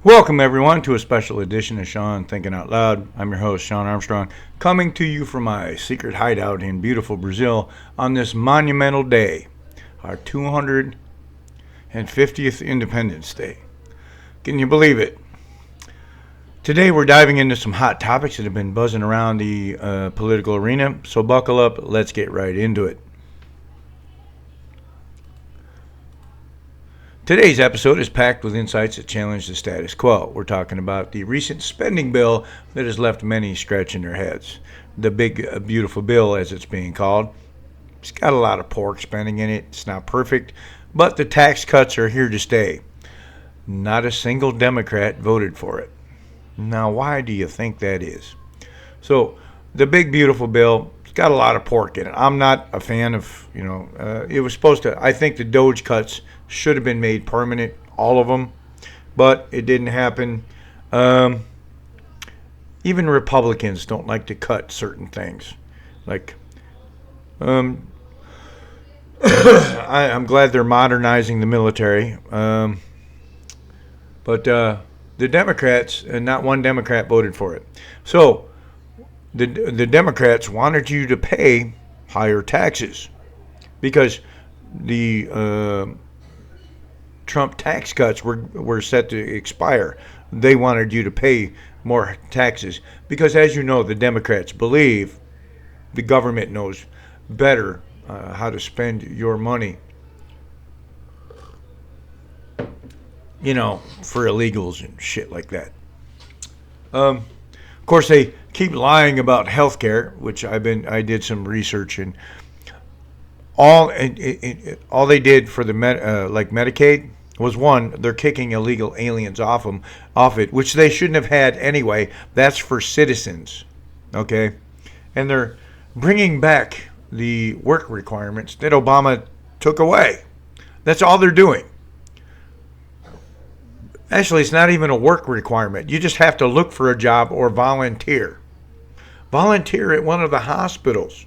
Welcome, everyone, to a special edition of Shawn Thinking Out Loud. I'm your host, Shawn Armstrong, coming to you from my secret hideout in beautiful Brazil on this monumental day, our 250th Independence Day. Can you believe it? Today, we're diving into some hot topics that have been buzzing around the political arena, so buckle up, let's get right into it. Today's episode is packed with insights that challenge the status quo. We're talking about the recent spending bill that has left many scratching their heads. The big, beautiful bill, as it's being called. It's got a lot of pork spending in it. It's not perfect, but the tax cuts are here to stay. Not a single Democrat voted for it. Now, why do you think that is? So, the big, beautiful bill, it's got a lot of pork in it. I'm not a fan of, it was supposed to, I think the Doge cuts should have been made permanent, all of them, but it didn't happen. Even Republicans don't like to cut certain things. Like, I'm glad they're modernizing the military, but the Democrats, and not one Democrat voted for it. So the Democrats wanted you to pay higher taxes because the Trump tax cuts were set to expire. They wanted you to pay more taxes because, as you know, the Democrats believe the government knows better how to spend your money, for illegals and shit like that. Of course, they keep lying about health care, which I did some research, and all they did for the Medicaid was, one, they're kicking illegal aliens off it, which they shouldn't have had anyway. That's for citizens, okay? And they're bringing back the work requirements that Obama took away. That's all they're doing. Actually, it's not even a work requirement. You just have to look for a job or volunteer. Volunteer at one of the hospitals.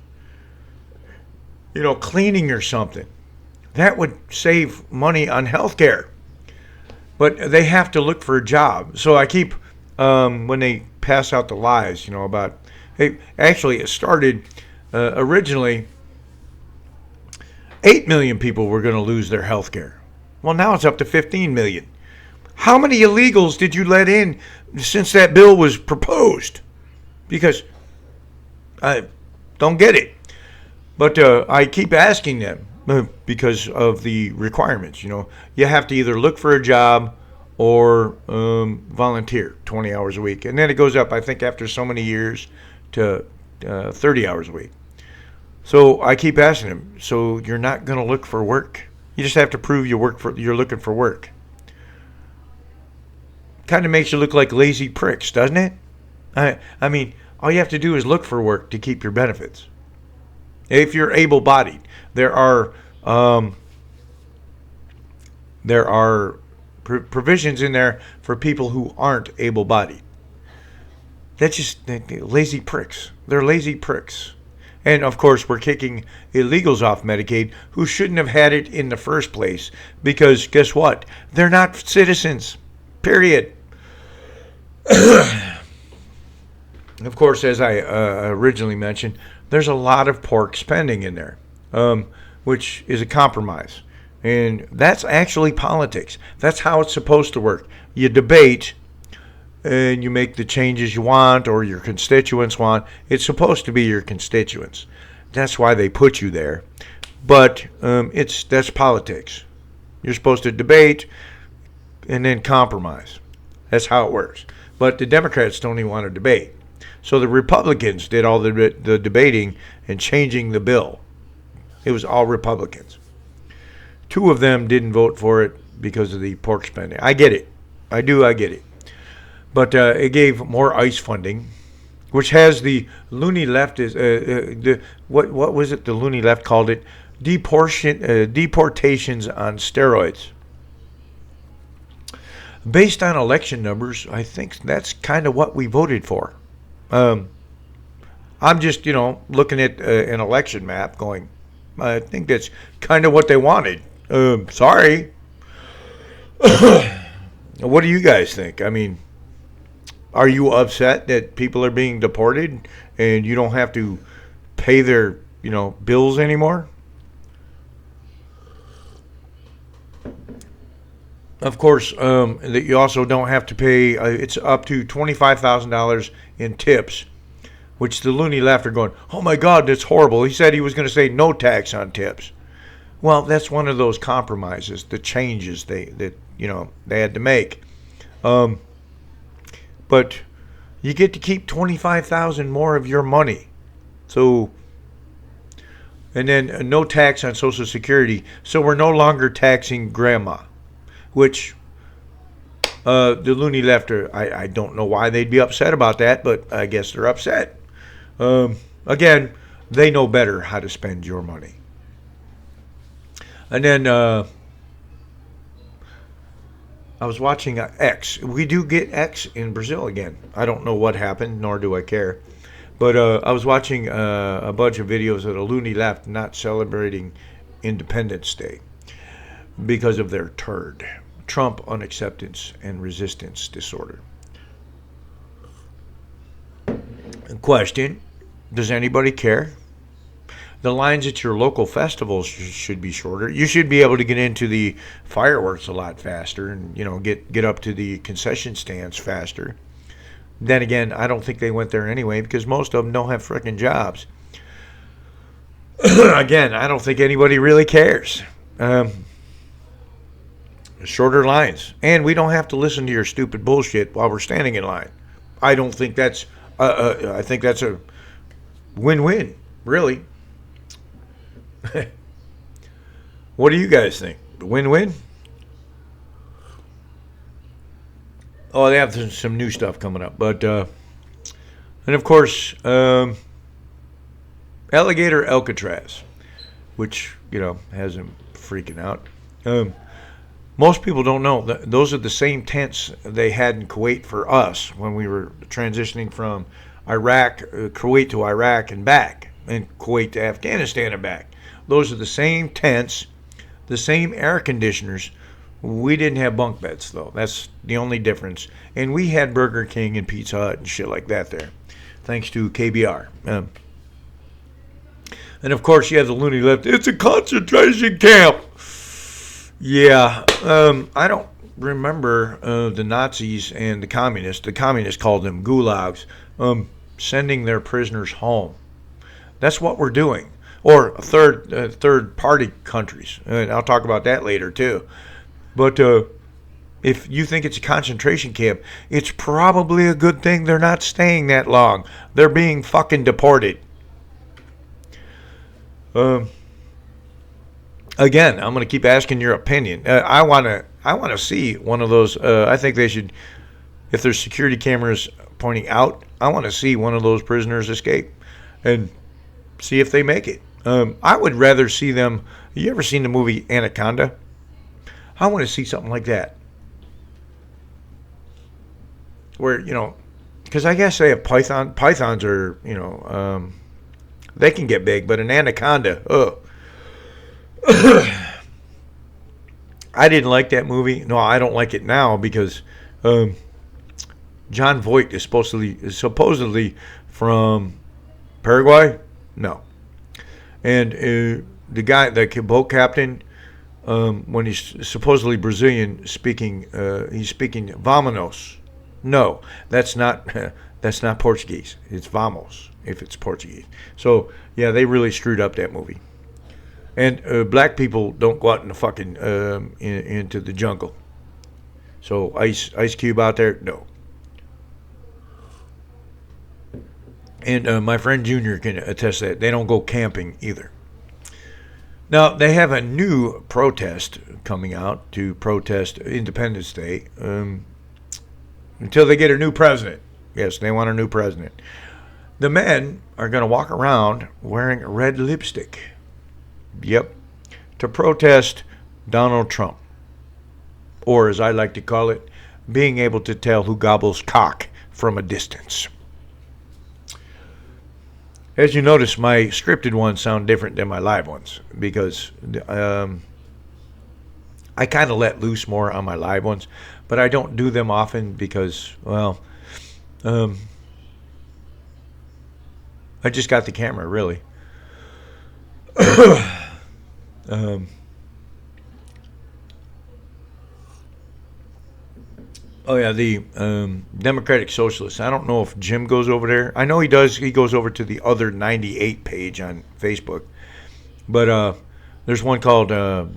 Cleaning or something. That would save money on health care. But they have to look for a job. So I keep, when they pass out the lies, about, hey, actually it started originally 8 million people were going to lose their health care. Well, now it's up to 15 million. How many illegals did you let in since that bill was proposed? Because I don't get it. But I keep asking them because of the requirements. You have to either look for a job or volunteer 20 hours a week. And then it goes up, I think, after so many years to 30 hours a week. So I keep asking them, so you're not going to look for work? You just have to prove you're looking for work. Kind of makes you look like lazy pricks, doesn't it? I mean, all you have to do is look for work to keep your benefits. If you're able-bodied, there are provisions in there for people who aren't able-bodied. That's just lazy pricks. They're lazy pricks. And, of course, we're kicking illegals off Medicaid who shouldn't have had it in the first place because, guess what? They're not citizens, period. Of course, as I originally mentioned, there's a lot of pork spending in there, which is a compromise. And that's actually politics. That's how it's supposed to work. You debate and you make the changes you want or your constituents want. It's supposed to be your constituents. That's why they put you there. But that's politics. You're supposed to debate and then compromise. That's how it works. But the Democrats don't even want to debate. So the Republicans did all the debating and changing the bill. It was all Republicans. 2 of them didn't vote for it because of the pork spending. I get it. I get it. But it gave more ICE funding, which has the loony left what was it the loony left called it? Deportations on steroids. Based on election numbers, I think that's kind of what we voted for. I'm just, looking at an election map going, I think that's kind of what they wanted. Sorry. What do you guys think? I mean, are you upset that people are being deported and you don't have to pay their, bills anymore? Of course, that you also don't have to pay. It's up to $25,000 in tips, which the loony left are going, "Oh my God, that's horrible." He said he was going to say no tax on tips. Well, that's one of those compromises, the changes they had to make. Um, but you get to keep 25,000 more of your money. So, and then no tax on Social Security. So we're no longer taxing grandma, which the loony left I don't know why they'd be upset about that, but I guess they're upset. Again, they know better how to spend your money. And then I was watching X. We do get X in Brazil again. I don't know what happened, nor do I care. But I was watching a bunch of videos of the loony left not celebrating Independence Day because of their turd. Trump unacceptance and resistance disorder. Question, does anybody care? The lines at your local festivals should be shorter. You should be able to get into the fireworks a lot faster and, get up to the concession stands faster. Then again, I don't think they went there anyway because most of them don't have frickin' jobs. Again, I don't think anybody really cares. Shorter lines. And we don't have to listen to your stupid bullshit while we're standing in line. I don't think that's, I think that's a win-win, really. What do you guys think? Win-win? Oh, they have some new stuff coming up. But, and of course, Alligator Alcatraz, which, has them freaking out. Most people don't know that those are the same tents they had in Kuwait for us when we were transitioning from Kuwait to Iraq and back, and Kuwait to Afghanistan and back. Those are the same tents, the same air conditioners. We didn't have bunk beds, though. That's the only difference. And we had Burger King and Pizza Hut and shit like that there, thanks to KBR. And, of course, you have the loony left. It's a concentration camp. Yeah, I don't remember the Nazis and the communists. The communists called them gulags, sending their prisoners home. That's what we're doing. Or third party countries. And I'll talk about that later too. But if you think it's a concentration camp, it's probably a good thing they're not staying that long. They're being fucking deported. Again, I'm going to keep asking your opinion. I want to see one of those. I think they should, if there's security cameras pointing out, I want to see one of those prisoners escape and see if they make it. I would rather see them. You ever seen the movie Anaconda? I want to see something like that. Where, because I guess they have pythons are, they can get big, but an anaconda, I didn't like that movie. No, I don't like it now because John Voight is supposedly from Paraguay. No. And the guy, the boat captain, when he's supposedly Brazilian, he's speaking "Vamonos." No, that's not Portuguese. It's "vamos" if it's Portuguese. So yeah, they really screwed up that movie. And black people don't go out in the fucking into the jungle. So Ice Cube out there, no. And my friend Junior can attest that they don't go camping either. Now, they have a new protest coming out to protest Independence Day until they get a new president. Yes, they want a new president. The men are going to walk around wearing red lipstick. Yep. To protest Donald Trump. Or, as I like to call it, being able to tell who gobbles cock from a distance. As you notice, my scripted ones sound different than my live ones because I kind of let loose more on my live ones. but I don't do them often because, well, um, I just got the camera, really. um, oh yeah, the Democratic Socialists. I don't know if Jim goes over there. I know he does. He goes over to the other 98 page on Facebook, but there's one called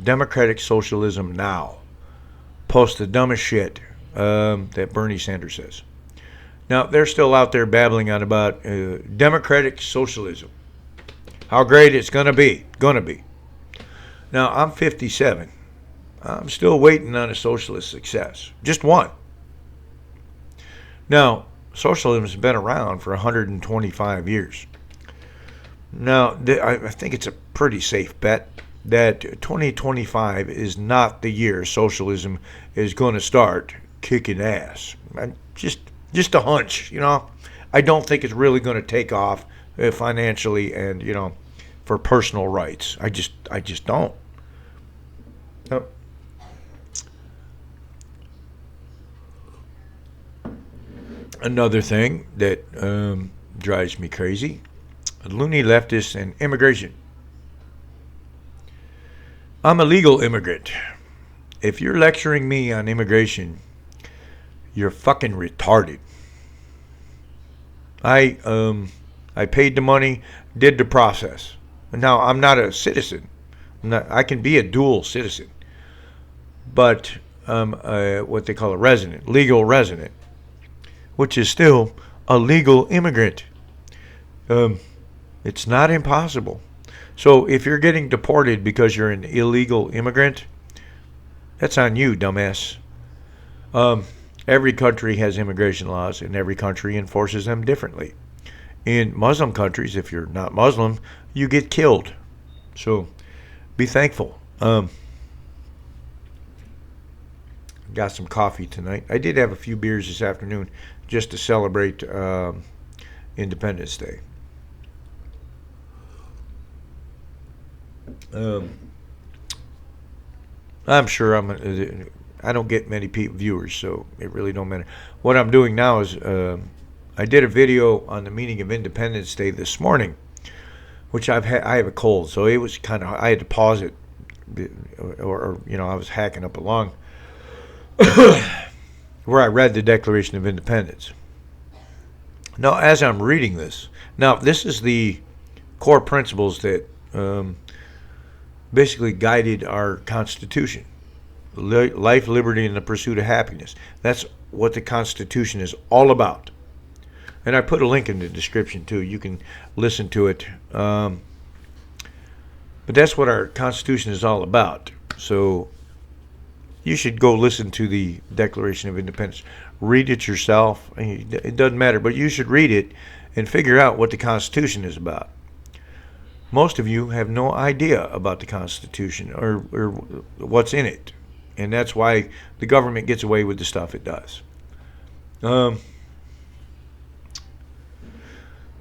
Democratic Socialism Now. Post the dumbest shit that Bernie Sanders says. Now they're still out there babbling on about democratic socialism, how great it's gonna be, Now I'm 57. I'm still waiting on a socialist success, just one. Now socialism's been around for 125 years. Now I think it's a pretty safe bet that 2025 is not the year socialism is going to start kicking ass. Just a hunch, I don't think it's really going to take off financially and for personal rights. I just don't. Another thing that drives me crazy: loony leftists and immigration. I'm a legal immigrant. If you're lecturing me on immigration, you're fucking retarded. I paid the money, did the process. Now I'm not a citizen. I can be a dual citizen, but what they call a resident, legal resident, which is still a legal immigrant. It's not impossible. So if you're getting deported because you're an illegal immigrant, that's on you, dumbass. Every country has immigration laws, and every country enforces them differently. In Muslim countries, if you're not Muslim, you get killed. So be thankful. Got some coffee tonight. I did have a few beers this afternoon just to celebrate Independence Day. I'm sure I don't get many viewers, so it really don't matter. What I'm doing now is I did a video on the meaning of Independence Day this morning, which I have a cold, so it was kind of, I had to pause it, or I was hacking up along where I read the Declaration of Independence. Now, as I'm reading this, this is the core principles that basically guided our Constitution. Life, liberty, and the pursuit of happiness. That's what the Constitution is all about. And I put a link in the description too. You can listen to it. But that's what our Constitution is all about. So you should go listen to the Declaration of Independence. Read it yourself. It doesn't matter, but you should read it and figure out what the Constitution is about. Most of you have no idea about the Constitution or what's in it. And that's why the government gets away with the stuff it does. I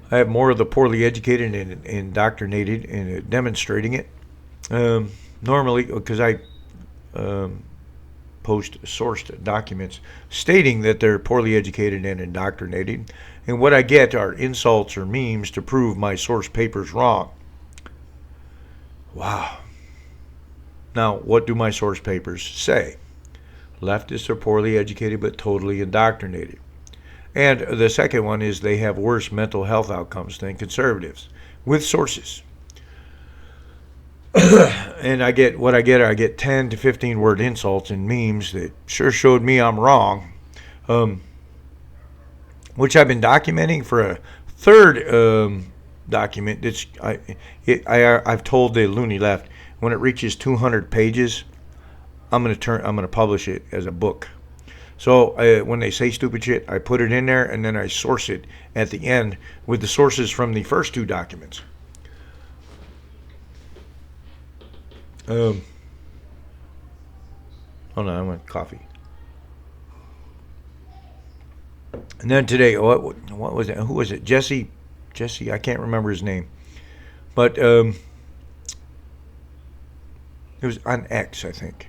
have more of the poorly educated and indoctrinated and demonstrating it. Normally, because I post sourced documents stating that they're poorly educated and indoctrinated. And what I get are insults or memes to prove my source paper's wrong. Wow. Now, what do my source papers say? Leftists are poorly educated but totally indoctrinated. And the second one is they have worse mental health outcomes than conservatives, with sources. And I get 10 to 15 word insults and memes that sure showed me I'm wrong, which I've been documenting for a third document. I've told the loony left, when it reaches 200 pages, I'm gonna publish it as a book. So when they say stupid shit, I put it in there and then I source it at the end with the sources from the first two documents. Hold on, I want coffee. And then today, what was it? Who was it? Jesse, I can't remember his name, but it was on X, I think.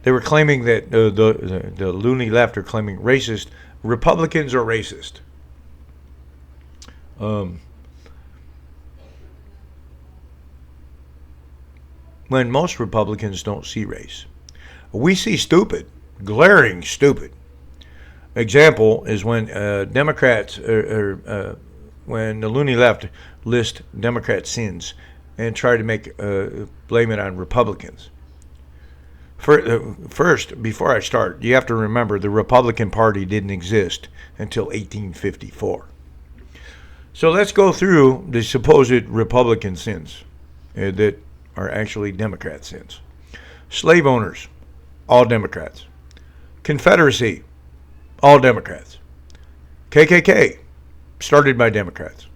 They were claiming that the loony left are claiming racist Republicans are racist. Um, when most Republicans don't see race, we see stupid, glaring stupid. Example is when Democrats when the loony left list Democrat sins and try to make blame it on Republicans. First, before I start, you have to remember the Republican Party didn't exist until 1854. So let's go through the supposed Republican sins that are actually Democrat sins. Slave owners, all Democrats. Confederacy, all Democrats. KKK, started by Democrats.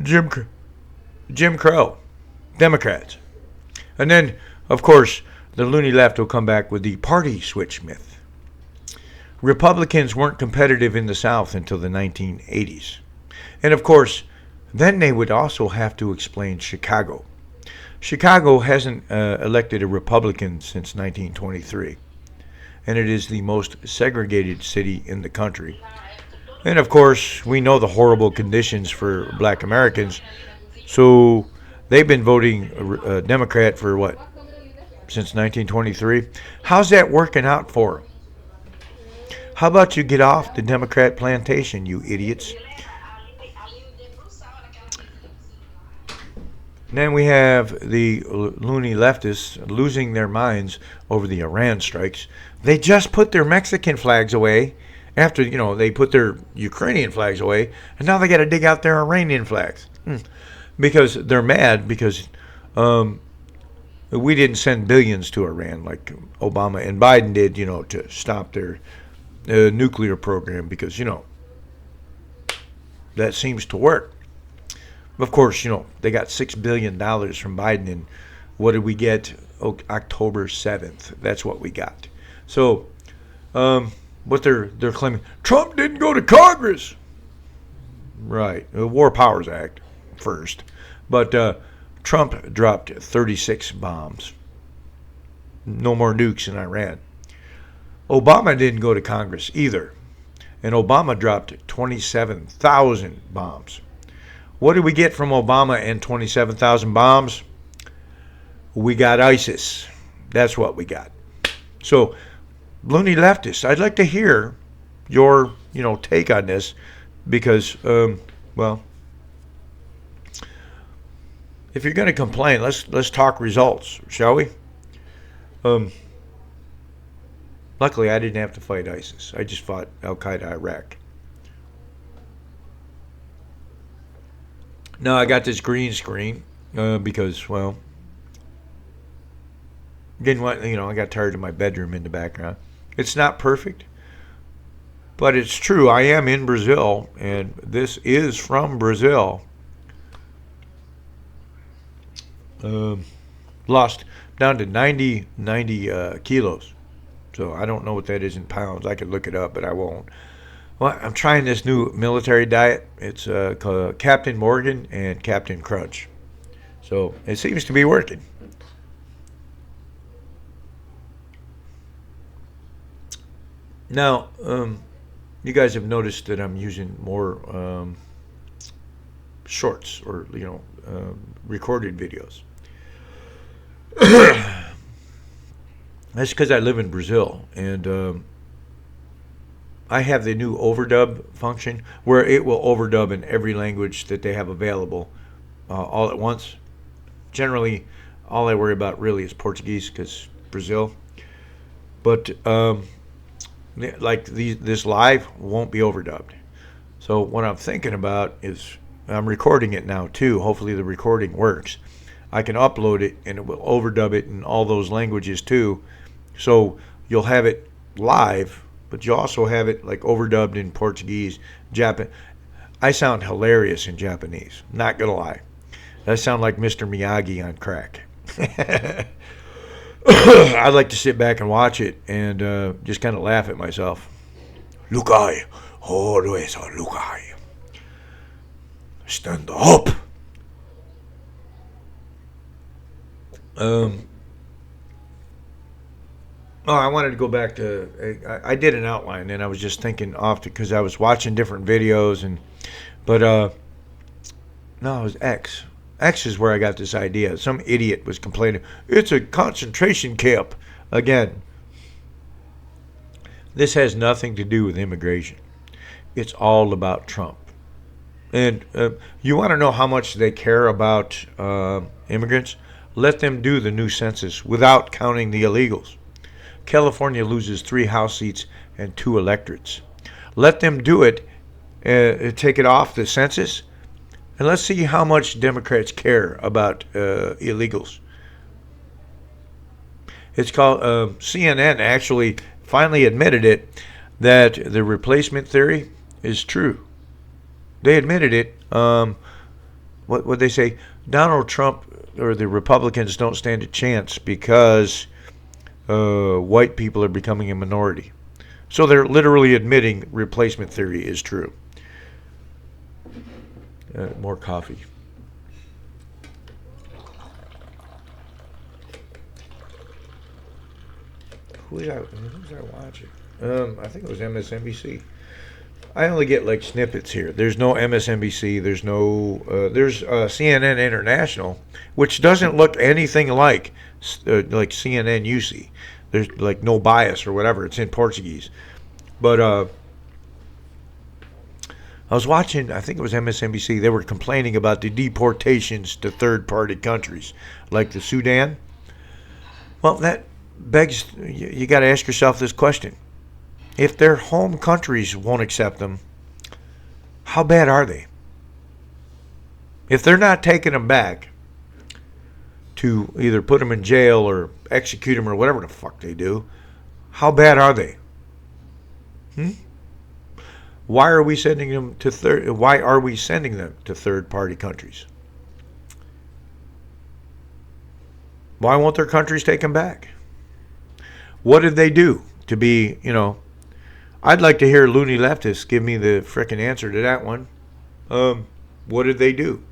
Jim Crow, Democrats. And then, of course, the loony left will come back with the party switch myth. Republicans weren't competitive in the South until the 1980s. And of course, then they would also have to explain Chicago. Chicago hasn't elected a Republican since 1923. And it is the most segregated city in the country. And of course, we know the horrible conditions for black Americans. So they've been voting Democrat for what? Since 1923. How's that working out for them? How about you get off the Democrat plantation, you idiots? Then we have the loony leftists losing their minds over the Iran strikes. They just put their Mexican flags away after, they put their Ukrainian flags away, and now they got to dig out their Iranian flags. Because they're mad because we didn't send billions to Iran like Obama and Biden did, to stop their nuclear program because, that seems to work. Of course, they got $6 billion from Biden, and what did we get? October 7th. That's what we got. So, what they're claiming, Trump didn't go to Congress. Right. The War Powers Act first. But Trump dropped 36 bombs. No more nukes in Iran. Obama didn't go to Congress either. And Obama dropped 27,000 bombs. What did we get from Obama and 27,000 bombs? We got ISIS. That's what we got. So, loony leftists, I'd like to hear your, take on this because, if you're going to complain, let's talk results, shall we? Luckily, I didn't have to fight ISIS. I just fought Al Qaeda Iraq. Now I got this green screen because, didn't want, I got tired of my bedroom in the background. It's not perfect, but it's true. I am in Brazil, and this is from Brazil. Lost down to 90 kilos. So I don't know what that is in pounds. I could look it up, but I won't. Well, I'm trying this new military diet. It's called Captain Morgan and Captain Crunch. So it seems to be working. Now, you guys have noticed that I'm using more shorts or, recorded videos. That's because I live in Brazil, and I have the new overdub function where it will overdub in every language that they have available all at once. Generally, all I worry about really is Portuguese because Brazil. But this live won't be overdubbed. So what I'm thinking about is I'm recording it now too. Hopefully the recording works. I can upload it and it will overdub it in all those languages too. So you'll have it live, but you also have it like overdubbed in Portuguese, Japan. I sound hilarious in Japanese, not gonna lie. I sound like Mr. Miyagi on crack. I'd like to sit back and watch it and just kind of laugh at myself. Lukai, always Lukai. Stand up. Oh, I wanted to go back to. I did an outline, and I was just thinking off because I was watching different videos, but no, it was X. X is where I got this idea. Some idiot was complaining. It's a concentration camp again. This has nothing to do with immigration. It's all about Trump. And you want to know how much they care about immigrants? Let them do the new census without counting the illegals. California loses 3 House seats and 2 electorates. Let them do it, take it off the census, and let's see how much Democrats care about illegals. It's called CNN actually finally admitted it that the replacement theory is true. They admitted it. What they say? Donald Trump or the Republicans don't stand a chance because white people are becoming a minority. So they're literally admitting replacement theory is true. More coffee. Who's I watching? I think it was MSNBC. I only get like snippets here. There's no MSNBC. There's no. There's CNN International, which doesn't look anything like CNN you see. There's like no bias or whatever. It's in Portuguese, but I was watching. I think it was MSNBC. They were complaining about the deportations to third-party countries, like the Sudan. Well, that begs you got to ask yourself this question. If their home countries won't accept them, how bad are they? If they're not taking them back to either put them in jail or execute them or whatever the fuck they do, how bad are they? Why are we sending them to third-party countries? Why won't their countries take them back? What did they do to be, I'd like to hear loony leftists give me the frickin' answer to that one. What did they do?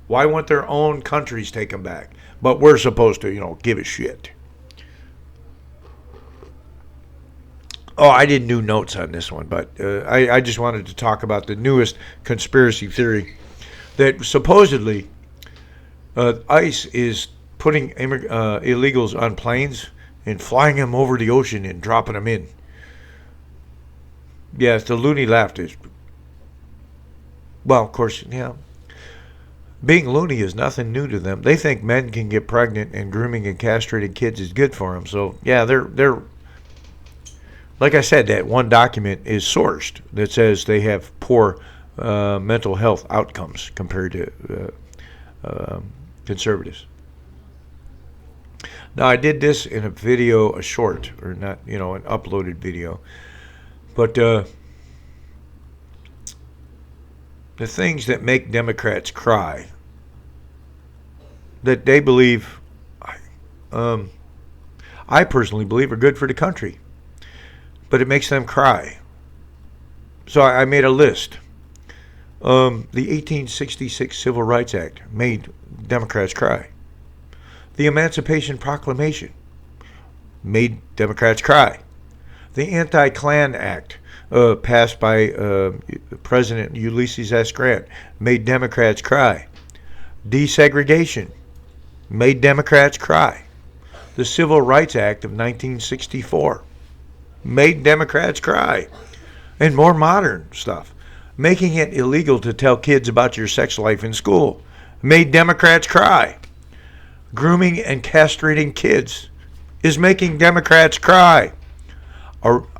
Why won't their own countries take them back? But we're supposed to, give a shit. Oh, I didn't do notes on this one, but I just wanted to talk about the newest conspiracy theory that supposedly ICE is putting illegals on planes and flying them over the ocean and dropping them in. Yes, the loony leftists. Well, of course, being loony is nothing new to them. They think men can get pregnant and grooming and castrating kids is good for them. So, yeah, they're like I said, that one document is sourced that says they have poor mental health outcomes compared to conservatives. Now, I did this in a video, a short, or not, an uploaded video. But the things that make Democrats cry, that they believe, I personally believe are good for the country, but it makes them cry. So I made a list. The 1866 Civil Rights Act made Democrats cry. The Emancipation Proclamation made Democrats cry. The Anti-Klan Act, passed by President Ulysses S. Grant, made Democrats cry. Desegregation made Democrats cry. The Civil Rights Act of 1964 made Democrats cry. And more modern stuff, making it illegal to tell kids about your sex life in school, made Democrats cry. Grooming and castrating kids is making Democrats cry.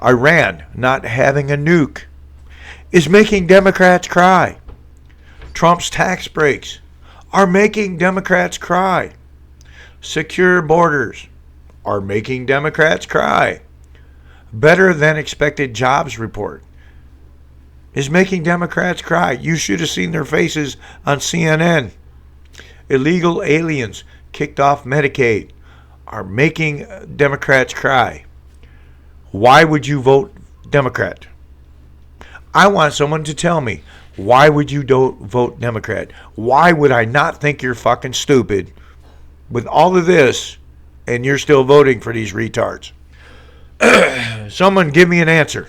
Iran not having a nuke is making Democrats cry. Trump's tax breaks are making Democrats cry. Secure borders are making Democrats cry. Better than expected jobs report is making Democrats cry. You should have seen their faces on CNN. Illegal aliens kicked off Medicaid are making Democrats cry. Why would you vote Democrat? I want someone to tell me, why would you vote Democrat? Why would I not think you're fucking stupid with all of this and you're still voting for these retards. Someone give me an answer.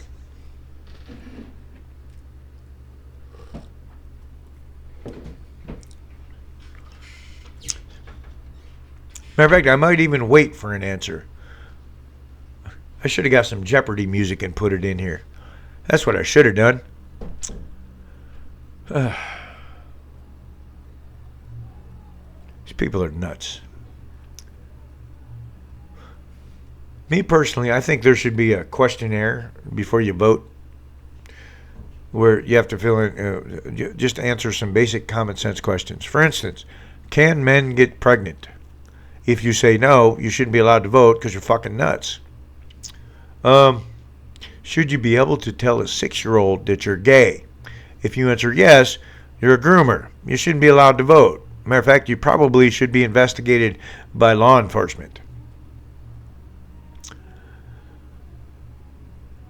Matter of fact, I might even wait for an answer. I should have got some Jeopardy music and put it in here. That's what I should have done. These people are nuts. Me personally, I think there should be a questionnaire before you vote where you have to fill in, just answer some basic common sense questions. For instance, can men get pregnant? If you say no, you shouldn't be allowed to vote because you're fucking nuts. Should you be able to tell a 6-year-old that you're gay? If you answer yes, you're a groomer. You shouldn't be allowed to vote. Matter of fact, you probably should be investigated by law enforcement.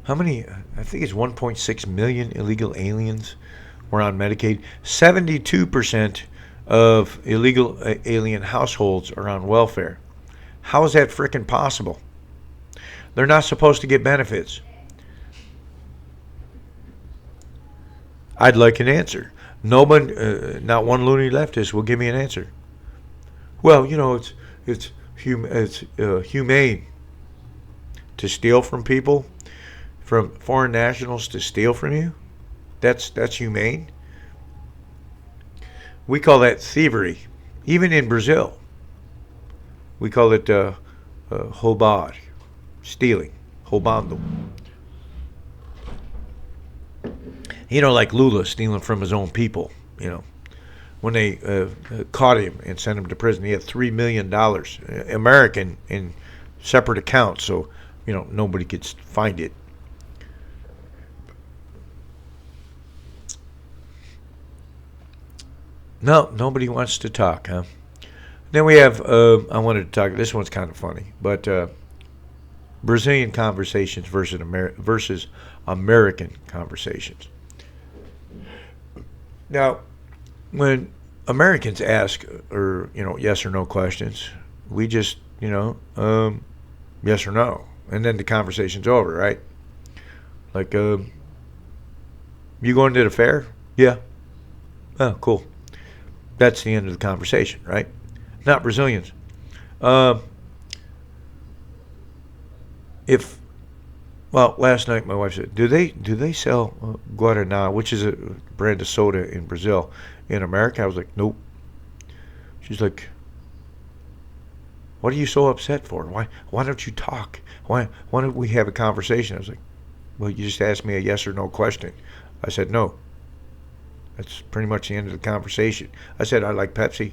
How many? I think it's 1.6 million illegal aliens were on Medicaid. 72% of illegal alien households are on welfare. How is that frickin' possible? They're not supposed to get benefits. I'd like an answer. Not one loony leftist will give me an answer. Well, it's humane to steal from people, from foreign nationals to steal from you. That's humane. We call that thievery. Even in Brazil, we call it roubar, stealing, roubando. Like Lula stealing from his own people. When they caught him and sent him to prison, he had $3 million American in separate accounts, so nobody could find it. No, nobody wants to talk, huh? Then we have, I wanted to talk, this one's kind of funny, but Brazilian conversations versus American conversations. Now, when Americans ask, yes or no questions, we just, yes or no, and then the conversation's over, right? Like, you going to the fair? Yeah. Oh, cool. That's the end of the conversation, right? Not Brazilians. Last night my wife said, do they sell Guaraná, which is a brand of soda in Brazil, in America? I was like, nope. She's like, what are you so upset for? Why don't you talk? Why don't we have a conversation? I was like, well, you just asked me a yes or no question. I said no. That's pretty much the end of the conversation. I said I like Pepsi.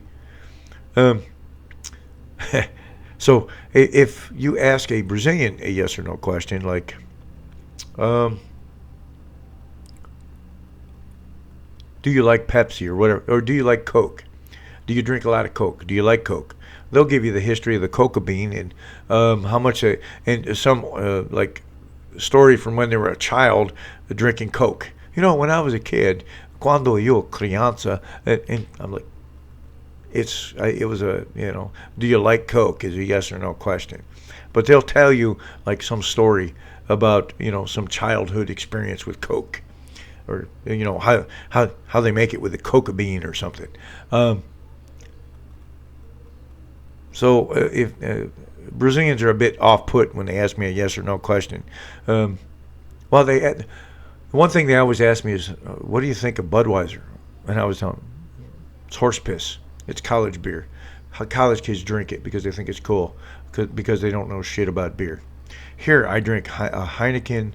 So if you ask a Brazilian a yes or no question, like, do you like Pepsi or whatever, or do you like Coke? Do you drink a lot of Coke? Do you like Coke? They'll give you the history of the coca bean and how much and some like story from when they were a child drinking Coke. When I was a kid, cuando yo crianza, and I'm like, it was a, do you like Coke is a yes or no question. But they'll tell you like some story about, some childhood experience with Coke, or, how they make it with a coca bean or something. So if Brazilians are a bit off-put when they ask me a yes or no question. One thing they always ask me is, what do you think of Budweiser? And I was telling them, it's horse piss. It's college beer. College kids drink it because they think it's cool, because they don't know shit about beer. Here, I drink Heineken,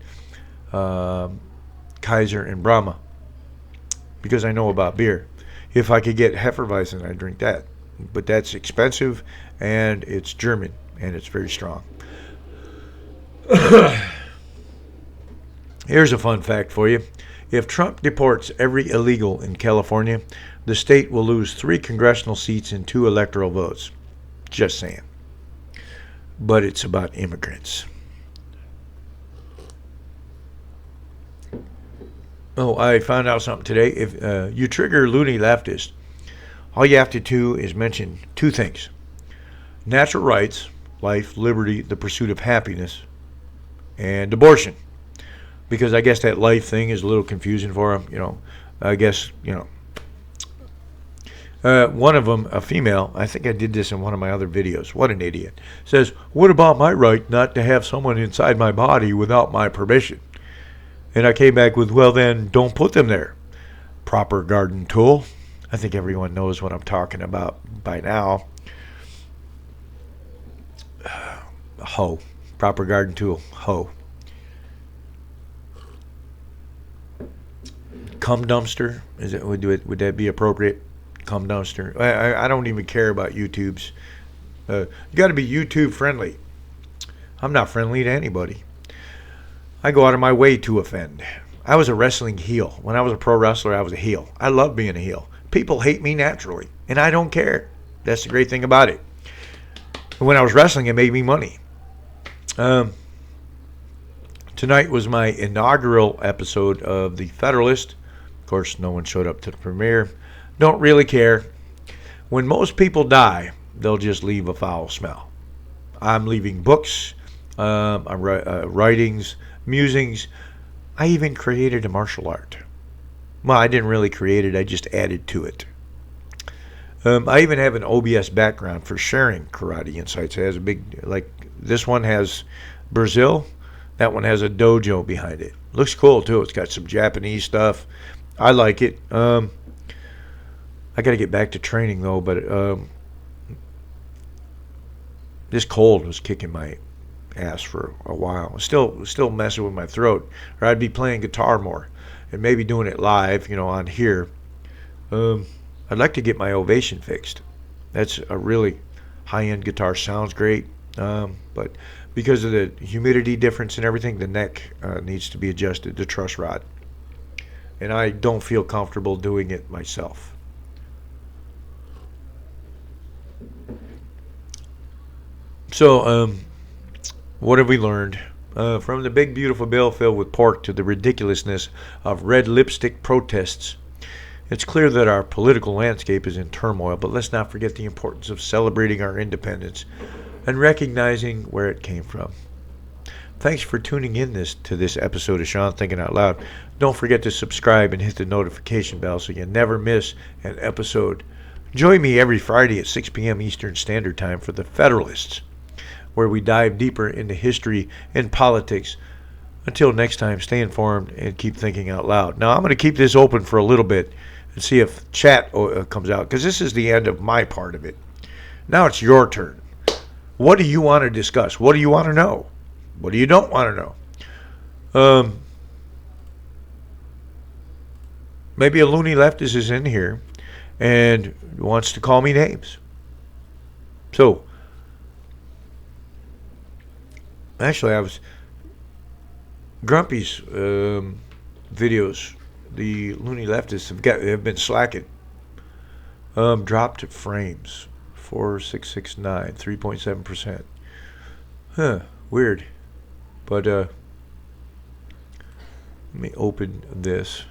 Kaiser, and Brahma because I know about beer. If I could get Hefeweizen, I'd drink that. But that's expensive, and it's German, and it's very strong. Here's a fun fact for you. If Trump deports every illegal in California, the state will lose 3 congressional seats and 2 electoral votes. Just saying. But it's about immigrants. Oh, I found out something today. If you trigger loony leftist, all you have to do is mention 2 things. Natural rights life, liberty, the pursuit of happiness, and abortion. Because I guess that life thing is a little confusing for them. I guess, one of them, a female, I think I did this in one of my other videos. What an idiot. Says, what about my right not to have someone inside my body without my permission? And I came back with, well, then don't put them there. Proper garden tool. I think everyone knows what I'm talking about by now. Hoe. Proper garden tool. Hoe. Cum dumpster. Would that be appropriate? Cum dumpster. I don't even care about YouTube's. You got to be YouTube friendly. I'm not friendly to anybody. I go out of my way to offend. I was a wrestling heel. When I was a pro wrestler, I was a heel. I love being a heel. People hate me naturally, and I don't care. That's the great thing about it. When I was wrestling, it made me money. Tonight was my inaugural episode of The Federalist. Of course, no one showed up to the premiere. Don't really care. When most people die, they'll just leave a foul smell. I'm leaving books, writings, musings. I even created a martial art. Well, I didn't really create it. I just added to it. I even have an OBS background for sharing karate insights. It has a big, like this one has Brazil. That one has a dojo behind it. Looks cool too. It's got some Japanese stuff. I like it. I got to get back to training though, but this cold was kicking my ass for a while. Still messing with my throat. Or I'd be playing guitar more and maybe doing it live, on here. I'd like to get my Ovation fixed. That's a really high-end guitar. Sounds great, but because of the humidity difference and everything, the neck needs to be adjusted, the truss rod. And I don't feel comfortable doing it myself. So, what have we learned? From the big beautiful bill filled with pork to the ridiculousness of red lipstick protests, it's clear that our political landscape is in turmoil, but let's not forget the importance of celebrating our independence and recognizing where it came from. Thanks for tuning in to this episode of Shawn Thinking Out Loud. Don't forget to subscribe and hit the notification bell so you never miss an episode. Join me every Friday at 6 p.m. Eastern Standard Time for The Federalists, where we dive deeper into history and politics. Until next time, stay informed and keep thinking out loud. Now, I'm going to keep this open for a little bit and see if chat comes out, because this is the end of my part of it. Now it's your turn. What do you want to discuss? What do you want to know? What do you don't want to know? Maybe a loony leftist is in here and wants to call me names. So, actually, I was Grumpy's videos. The loony leftists have been slacking. Dropped frames 4669, 3.7%. Huh, weird. But let me open this.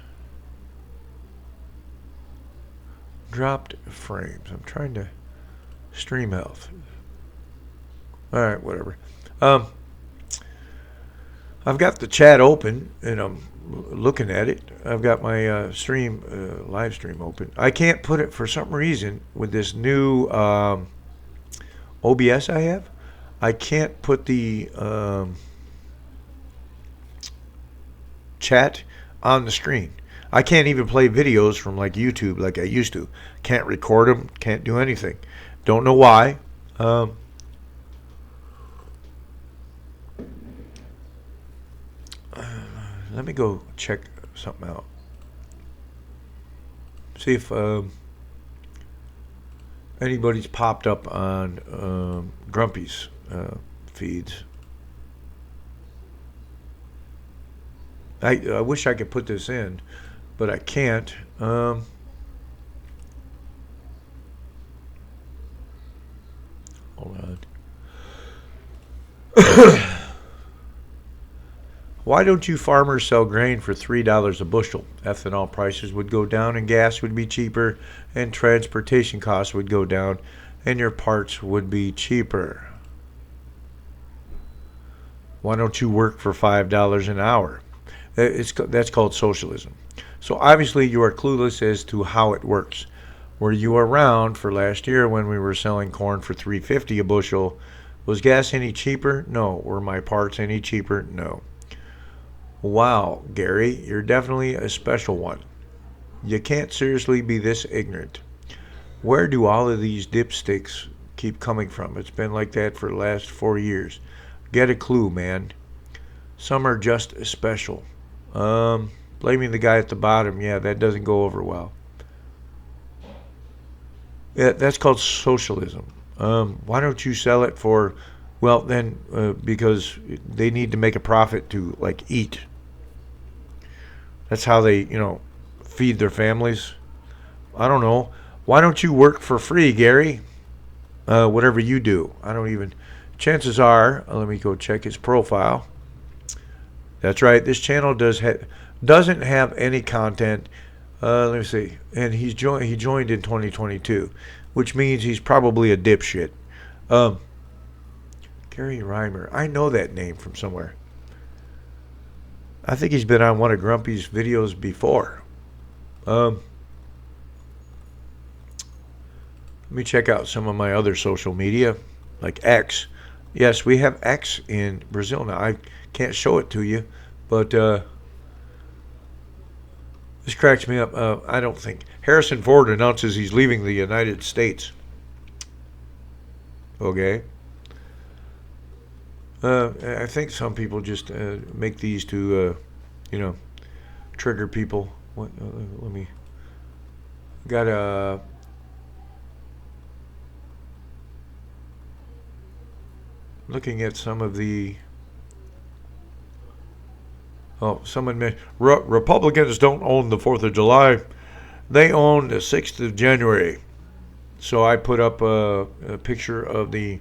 Dropped frames. I'm trying to stream health. All right, whatever. I've got the chat open and I'm looking at it. I've got my live stream open. I can't put it for some reason with this new OBS I have. I can't put the chat on the screen. I can't even play videos from like YouTube like I used to. Can't record them. Can't do anything. Don't know why. Let me go check something out. See if anybody's popped up on Grumpy's feeds. I wish I could put this in, but I can't. Hold on. Why don't you farmers sell grain for $3 a bushel? Ethanol prices would go down and gas would be cheaper and transportation costs would go down and your parts would be cheaper. Why don't you work for $5 an hour? That's called socialism. So obviously you are clueless as to how it works. Were you around for last year when we were selling corn for $3.50 a bushel? Was gas any cheaper? No. Were my parts any cheaper? No. Wow, Gary, you're definitely a special one. You can't seriously be this ignorant. Where do all of these dipsticks keep coming from? It's been like that for the last 4 years. Get a clue, man. Some are just special. Blaming the guy at the bottom, yeah, that doesn't go over well. Yeah, that's called socialism. Why don't you sell it for, well, then, because they need to make a profit to, like, eat. That's how they, feed their families. I don't know. Why don't you work for free, Gary? Whatever you do. I don't even. Chances are, let me go check his profile. That's right. This channel doesn't have any content. Let me see. And he joined in 2022, which means he's probably a dipshit. Gary Reimer. I know that name from somewhere. I think he's been on one of Grumpy's videos before. Let me check out some of my other social media, like X. Yes, we have X in Brazil now. I can't show it to you, but this cracks me up. I don't think Harrison Ford announces he's leaving the United States. Okay. I think some people just make these to, trigger people. Let me. Got a. Looking at some of the. Oh, someone mentioned Republicans don't own the 4th of July. They own the 6th of January. So I put up a picture of the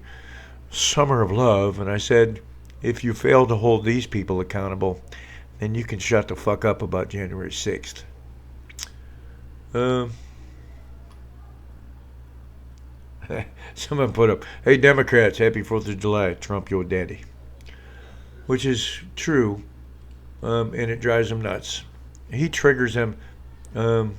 Summer of Love, and I said, if you fail to hold these people accountable, then you can shut the fuck up about January 6th. Someone put up, hey Democrats, happy 4th of July, Trump your daddy. Which is true, and it drives them nuts. He triggers them. Dan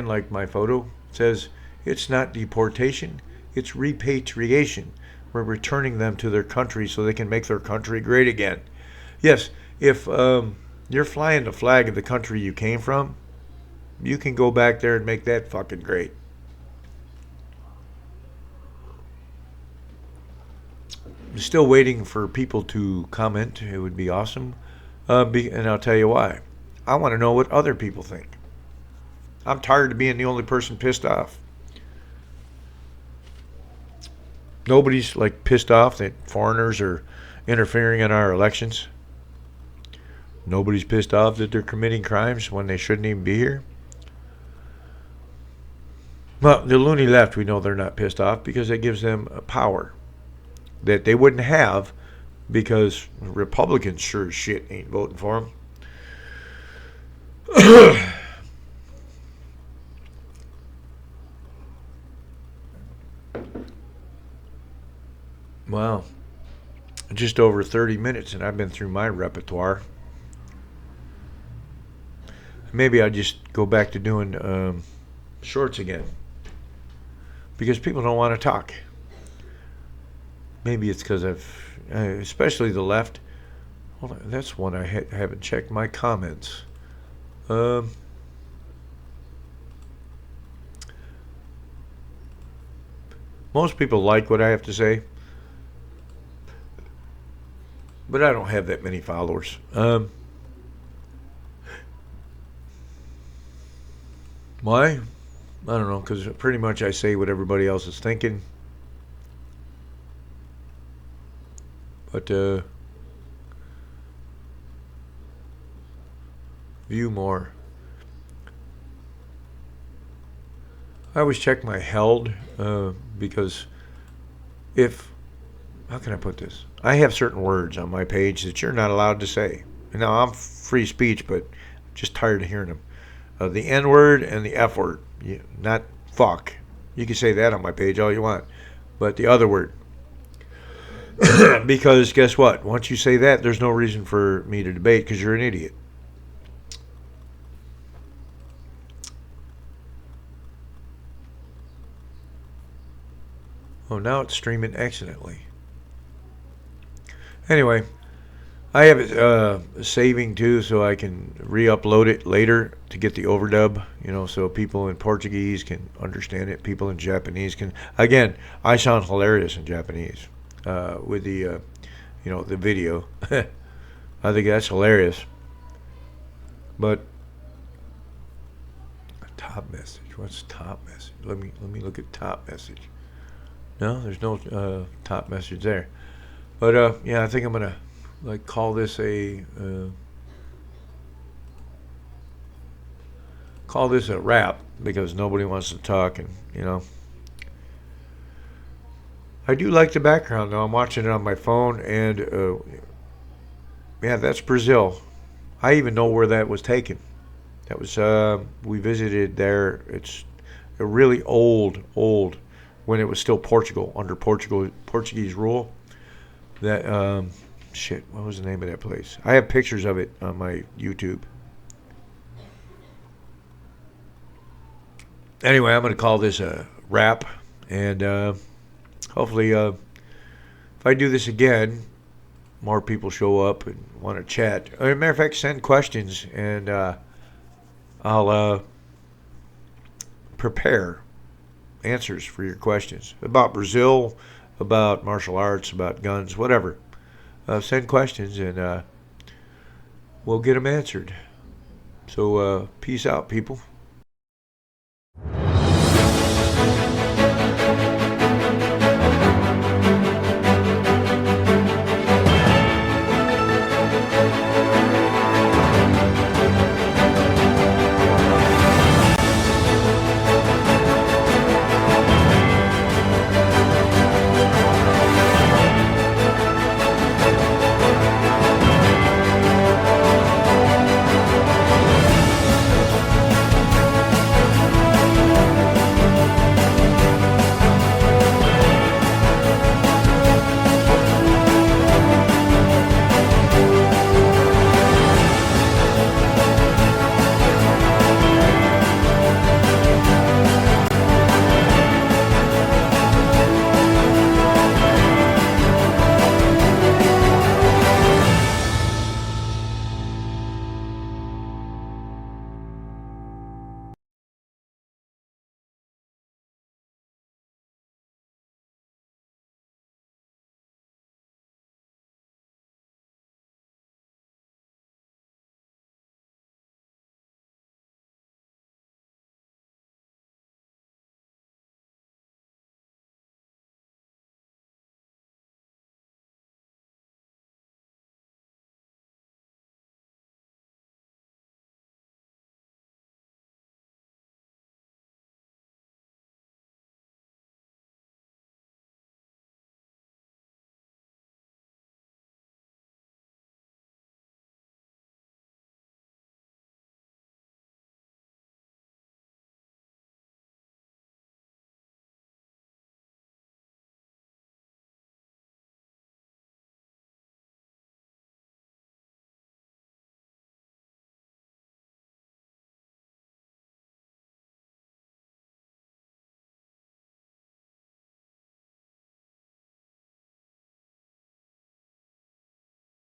liked my photo. It says, it's not deportation, it's repatriation. We're returning them to their country so they can make their country great again. Yes, if you're flying the flag of the country you came from, you can go back there and make that fucking great. I'm still waiting for people to comment. It would be awesome. And I'll tell you why. I want to know what other people think. I'm tired of being the only person pissed off. Nobody's like pissed off that foreigners are interfering in our elections. Nobody's pissed off that they're committing crimes when they shouldn't even be here. Well, the loony left, we know they're not pissed off because it gives them a power that they wouldn't have because Republicans sure as shit ain't voting for them. Wow. Just over 30 minutes and I've been through my repertoire. Maybe I just go back to doing shorts again. Because people don't want to talk. Maybe it's because especially the left. Hold on, that's one I haven't checked my comments. Most people like what I have to say. But I don't have that many followers. Why? I don't know, because pretty much I say what everybody else is thinking. But, view more. I always check my held, because how can I put this? I have certain words on my page that you're not allowed to say. Now, I'm free speech, but I'm just tired of hearing them. The N word and the F word. Not fuck. You can say that on my page all you want. But the other word, Because guess what? Once you say that, there's no reason for me to debate because you're an idiot. Oh, now it's streaming accidentally. Anyway, I have it saving too, so I can re-upload it later to get the overdub. So people in Portuguese can understand it. People in Japanese can. Again, I sound hilarious in Japanese with the video. I think that's hilarious. But top message. What's top message? Let me look at top message. No, there's no top message there. But yeah, I think I'm gonna call this a wrap because nobody wants to talk, and I do like the background though. I'm watching it on my phone, and yeah, that's Brazil. I even know where that was taken. That was we visited there. It's a really old when it was still Portugal under Portuguese rule. That shit. What was the name of that place? I have pictures of it on my YouTube. Anyway, I'm going to call this a wrap, and hopefully, if I do this again, more people show up and want to chat. As a matter of fact, send questions, and I'll prepare answers for your questions about Brazil, about martial arts, about guns, whatever. Send questions, and we'll get them answered. So peace out, people.